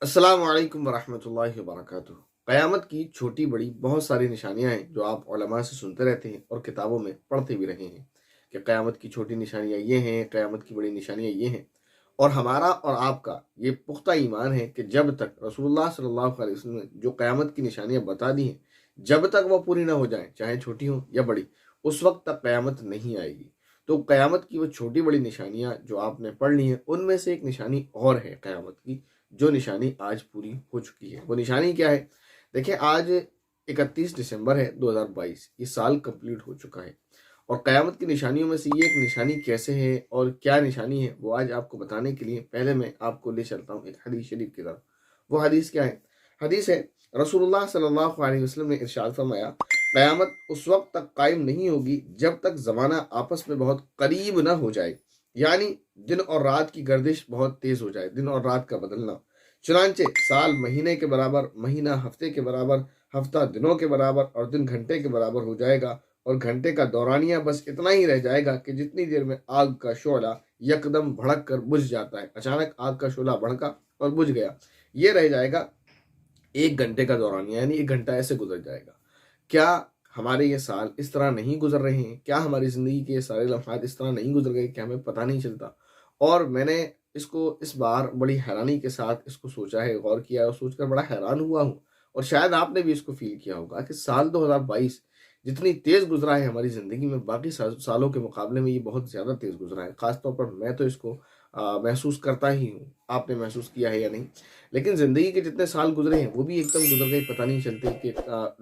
अस्सलाम वालेकुम वरहमतुल्लाहि वबरकातुहू। क़यामत की छोटी बड़ी बहुत सारी निशानियां हैं जो आप उलमा से सुनते रहते हैं और किताबों में पढ़ते भी रहे हैं कि क़यामत की छोटी निशानियां ये हैं, क़यामत की बड़ी निशानियां ये हैं। और हमारा और आपका ये पुख्ता ईमान है कि जब तक रसूलुल्लाह सल्लल्लाहु अलैहि वसल्लम ने जो क़यामत की निशानियां बता दी हैं, जब तक वो पूरी ना हो जाएं, चाहे छोटी हो या बड़ी, उस वक्त तक क़यामत नहीं आएगी। तो क़यामत की वो छोटी बड़ी निशानियां जो आपने पढ़ ली हैं, उनमें से एक निशानी और है क़यामत की, जो निशानी आज पूरी हो चुकी है। वो निशानी क्या है? देखिए, आज 31 दिसंबर है 2022, ये साल कंप्लीट हो चुका है। और क़यामत की निशानियों में से ये एक निशानी कैसे है और क्या निशानी है, वो आज आपको बताने के लिए पहले मैं आपको ले चलता हूँ एक हदीस शरीफ की तरफ। वो हदीस क्या है? हदीस है, रसूलुल्लाह सल्लल्लाहु अलैहि वसल्लम ने इरशाद फरमाया, क़यामत उस वक्त तक कायम नहीं होगी जब तक ज़माना आपस में बहुत करीब ना हो जाए, यानी दिन और रात की गर्दिश बहुत तेज हो जाए, दिन और रात का बदलना। चुनांचे साल महीने के बराबर, महीना हफ्ते के बराबर, हफ्ता दिनों के बराबर और दिन घंटे के बराबर हो जाएगा। और घंटे का दौरानिया बस इतना ही रह जाएगा कि जितनी देर में आग का शोला यकदम भड़क कर बुझ जाता है, अचानक आग का शोला भड़का और बुझ गया, ये रह जाएगा 1 घंटे का दौरानिया, यानी 1 घंटा ऐसे गुजर जाएगा। क्या हमारे ये साल इस तरह नहीं गुजर रहे हैं? क्या हमारी ज़िंदगी के ये सारे लम्हात इस तरह नहीं गुजर गए कि हमें पता नहीं चलता? और मैंने इसको इस बार बड़ी हैरानी के साथ इसको सोचा है, गौर किया और सोचकर बड़ा हैरान हुआ हूँ। और शायद आपने भी इसको फ़ील किया होगा कि साल 2022 जितनी तेज़ गुजरा है हमारी ज़िंदगी में, बाकी सालों के मुकाबले में ये बहुत ज़्यादा तेज़ गुजरा है। ख़ास तौर पर मैं तो इसको महसूस करता ही हूँ। आपने महसूस किया है या नहीं? लेकिन ज़िंदगी के जितने साल गुजरे हैं वो भी एकदम गुजर गए, पता नहीं चलते कि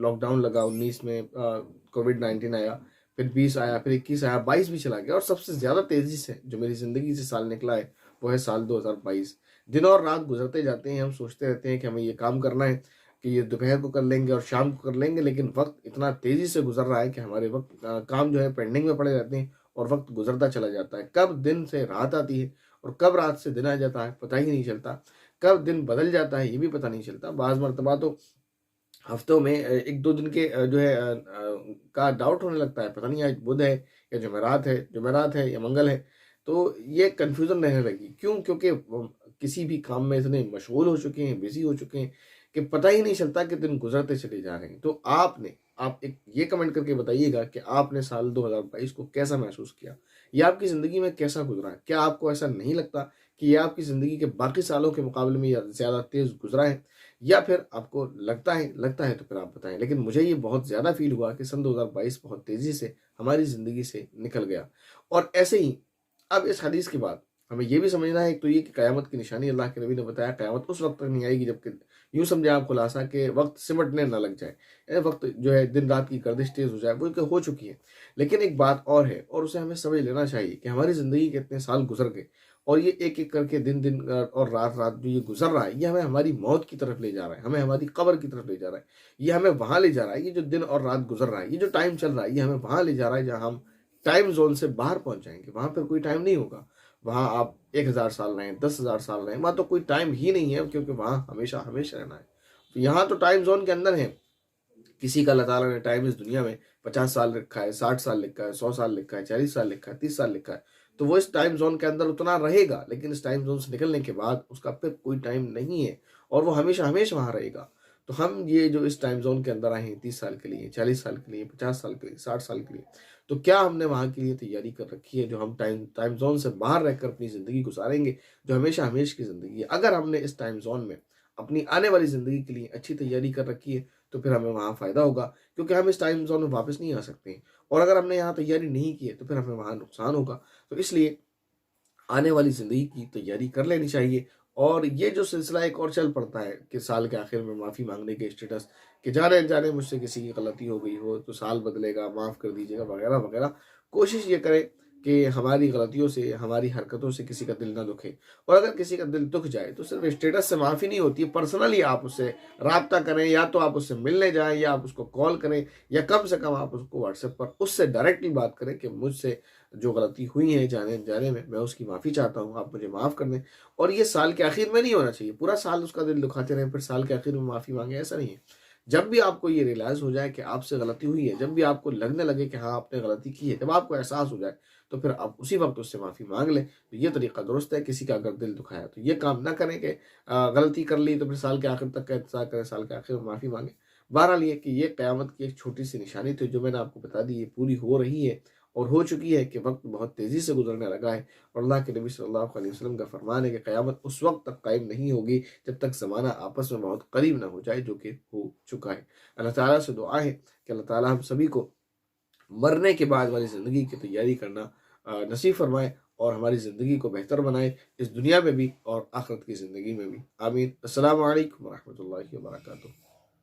लॉकडाउन लगा 19 में, कोविड-19 आया, फिर 20 आया, फिर 21 आया, 22 भी चला गया। और सबसे ज़्यादा तेज़ी से जो मेरी ज़िंदगी से साल निकला है वो है साल 2022। दिन और रात गुजरते जाते हैं, हम सोचते रहते हैं कि हमें ये काम करना है, कि ये दोपहर को कर लेंगे और शाम को कर लेंगे, लेकिन वक्त इतना तेज़ी से गुजर रहा है कि हमारे वक्त काम जो है पेंडिंग में पड़े रहते हैं और वक्त गुजरता चला जाता है। कब दिन से रात आती है और कब रात से दिन आ जाता है पता ही नहीं चलता। कब दिन बदल जाता है ये भी पता नहीं चलता। बाज़ मर्तबा तो हफ्तों में 1-2 दिन के जो है का डाउट होने लगता है, पता नहीं आज बुध है या जुमेरात है या मंगल है। तो ये कन्फ्यूज़न रहने लगी। क्यों? क्योंकि किसी भी काम में इतने मशगूल हो चुके हैं, बिज़ी हो चुके हैं कि पता ही नहीं चलता कि दिन गुज़रते चले जा रहे हैं। तो आप एक ये कमेंट करके बताइएगा कि आपने साल 2022 को कैसा महसूस किया? ये आपकी ज़िंदगी में कैसा गुज़रा है? क्या आपको ऐसा नहीं लगता कि ये आपकी ज़िंदगी के बाकी सालों के मुकाबले में ज़्यादा तेज़ गुज़रा है? या फिर आपको लगता है तो फिर आप बताएं। लेकिन मुझे ये बहुत ज़्यादा फील हुआ कि सन 2022 बहुत तेज़ी से हमारी ज़िंदगी से निकल गया। और ऐसे ही अब इस हदीस के बाद हमें ये भी समझना है, एक तो ये कि क़यामत की निशानी अल्लाह के नबी ने बताया, क़यामत उस वक्त तक नहीं आएगी जबकि, यूँ समझे आप खुलासा, कि वक्त सिमटने ना लग जाए, वक्त जो है दिन रात की गर्दिश तेज़ हो जाए, वो हो चुकी है। लेकिन एक बात और है और उसे हमें समझ लेना चाहिए कि हमारी ज़िंदगी के इतने साल गुजर गए और ये एक एक करके दिन दिन और रात रात जो ये गुजर रहा है, ये हमें हमारी मौत की तरफ ले जा रहा है, हमें हमारी कब्र की तरफ ले जा रहा है। ये हमें वहाँ ले जा रहा है, ये जो दिन और रात गुजर रहा है, ये जो टाइम चल रहा है, ये हमें वहाँ ले जा रहा है जहाँ हम टाइम जोन से बाहर पहुंच जाएंगे। वहां पर कोई टाइम नहीं होगा। वहां आप 1,000 साल रहें, 10,000 साल रहें, वहां तो कोई टाइम ही नहीं है, क्योंकि वहां हमेशा हमेशा रहना है। तो यहाँ तो टाइम जोन के अंदर है। किसी का अल्लाह ताला ने टाइम इस दुनिया में 50 साल लिखा है, 60 साल लिखा है, 100 साल लिखा है, 40 साल लिखा है, 30 साल लिखा है, तो वो इस टाइम जोन के अंदर उतना रहेगा। लेकिन इस टाइम जोन से निकलने के बाद उसका फिर कोई टाइम नहीं है और वो हमेशा हमेशा वहाँ रहेगा। तो हम ये जो इस टाइम जोन के अंदर आए हैं 30 साल के लिए, 40 साल के लिए, 50 साल के लिए, 60 साल के लिए, तो क्या हमने वहाँ के लिए तैयारी कर रखी है जो हम टाइम टाइम जोन से बाहर रहकर अपनी ज़िंदगी गुजारेंगे, जो हमेशा हमेशा की ज़िंदगी है? अगर हमने इस टाइम जोन में अपनी आने वाली ज़िंदगी के लिए अच्छी तैयारी कर रखी है तो फिर हमें वहाँ फ़ायदा होगा, क्योंकि हम इस टाइम ज़ोन में वापस नहीं आ सकते हैं। और अगर हमने यहाँ तैयारी नहीं की है तो फिर हमें वहाँ नुकसान होगा। तो इसलिए आने वाली ज़िंदगी की तैयारी कर लेनी चाहिए। और ये जो सिलसिला एक और चल पड़ता है कि साल के आखिर में माफ़ी मांगने के स्टेटस, कि जाने अनजाने मुझसे किसी की गलती हो गई हो तो साल बदलेगा, माफ़ कर दीजिएगा, वगैरह वगैरह। कोशिश ये करें कि हमारी गलतियों से, हमारी हरकतों से किसी का दिल ना दुखे। और अगर किसी का दिल दुख जाए तो सिर्फ स्टेटस से माफ़ी नहीं होती है, पर्सनली आप उससे राब्ता करें, या तो आप उससे मिलने जाएं या आप उसको कॉल करें, या कम से कम आप उसको व्हाट्सएप पर उससे डायरेक्टली बात करें कि मुझसे जो गलती हुई है जाने अनजाने में, मैं उसकी माफ़ी चाहता हूँ, आप मुझे माफ़ कर दें। और ये साल के आखिर में नहीं होना चाहिए, पूरा साल उसका दिल दुखाते रहें फिर साल के आखिर में माफ़ी मांगे, ऐसा नहीं है। जब भी आपको ये रियलाइज़ हो जाए कि आपसे गलती हुई है, जब भी आपको लगने लगे कि हाँ आपने गलती की है, जब आपको एहसास हो जाए, تو پھر آپ اسی وقت اس سے معافی مانگ لیں، تو یہ طریقہ درست ہے۔ کسی کا اگر دل دکھایا تو یہ کام نہ کریں کہ غلطی کر لی تو پھر سال کے آخر تک کا انتظار کریں، سال کے آخر میں معافی مانگیں۔ بہرحال یہ کہ یہ قیامت کی ایک چھوٹی سی نشانی تھی جو میں نے آپ کو بتا دی، یہ پوری ہو رہی ہے اور ہو چکی ہے کہ وقت بہت تیزی سے گزرنے لگا ہے، اور اللہ کے نبی صلی اللہ علیہ وسلم کا فرمان ہے کہ قیامت اس وقت تک قائم نہیں ہوگی جب تک زمانہ آپس میں بہت قریب نہ ہو جائے، جو کہ ہو چکا ہے۔ اللہ تعالیٰ سے دعا ہے کہ اللہ تعالیٰ ہم سبھی کو مرنے کے بعد والی زندگی کی تیاری کرنا نصیب فرمائے اور ہماری زندگی کو بہتر بنائے، اس دنیا میں بھی اور آخرت کی زندگی میں بھی۔ آمین۔ السلام علیکم ورحمۃ اللہ وبرکاتہ۔